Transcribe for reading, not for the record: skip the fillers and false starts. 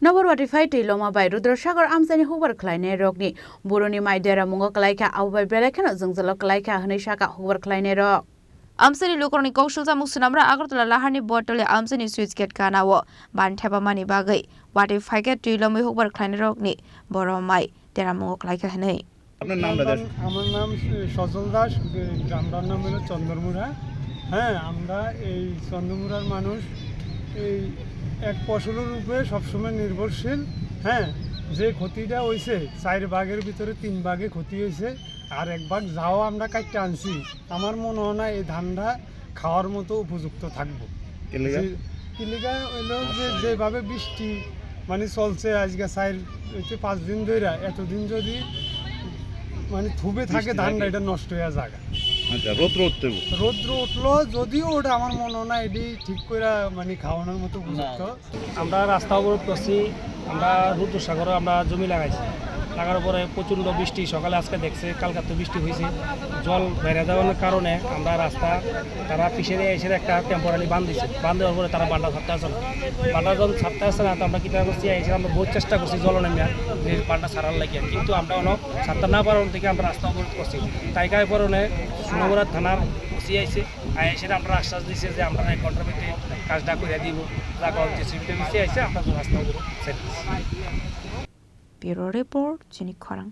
Nabawati fight loma by Rudrasagar Amsani Hoover Kleine Rogni, Buruni Maidera Mungo Klaika, Auba Belekan, Zungzalo Klaika, Hanishaka Hoover Kleine Rock. Amsani Lukorni Koshulza Musunamra Agatla Lahani bottle Amsani Sweets get Kanawa, Bantaba Mani Bagay. What if I get to Lomi Hoover Kleine Rogni, Boromai, Deramungo Klaika Hane? আমার নাম সজল দাস, গ্রামটার নাম হলো চন্দ্রমুড়া। হ্যাঁ, আমরা এই চন্দ্রমুড়ার মানুষ এই এক ফসলের উপরে সবসময় নির্ভরশীল। হ্যাঁ, যে ক্ষতিটা হয়েছে 4 ভাগের ভিতরে 3 ভাগে ক্ষতি হয়েছে, আর 1 ভাগ যাও আমরা কাটতে আনছি। আমার মনে হয় না এই ধানটা খাওয়ার মতো উপযুক্ত থাকবো। কিলিগা হইলো যেভাবে বৃষ্টি মানে চলছে আজকে 4-5 দিন ধরে, এতদিন যদি মানে থুবে থাকে ধানটা এটা নষ্ট হয়ে যায়। আচ্ছা, রৌদ্র উঠলো যদিও ওটা আমার মনে হয় না এটি ঠিক করে মানে খাওয়ানোর মতো উপযুক্ত। আমরা রাস্তা অবরোধ করছি, আমরা রুদ্রসাগরে আমরা জমি লাগাইছি, লাগার পরে প্রচণ্ড বৃষ্টি, সকালে আজকে দেখছে কালকে তো বৃষ্টি হয়েছে, জল বেড়ে যাওয়ার কারণে আমরা রাস্তা তারা পিছিয়ে এসে একটা টেম্পোরারি বাঁধ দিচ্ছে, বাঁধ দেওয়ার পরে তারা বান্ডা ছাড়তে আসে না, বান্ডা যখন ছাড়তে আসে না তো আমরা কীটা করছি এসে আমরা বহুত চেষ্টা করছি জল নেমে যে বান্ডা ছাড়ার লাগিয়ে, কিন্তু আমরা অনেক ছাড়তে না পারার থেকে আমরা রাস্তা অবরোধ করছি। তাইকায় পরে সোনামুড়া থানার ওসি আইসে এসে আমরা আশ্বাস দিচ্ছে যে আমরা এক ঘন্টার ভিতরে কাজটা করে দিব, যা জেসিবিটা দিচ্ছে এসে আমরা রাস্তা অবরোধ ছেড়ে দিচ্ছি। Bureau Report, Jenny Korang.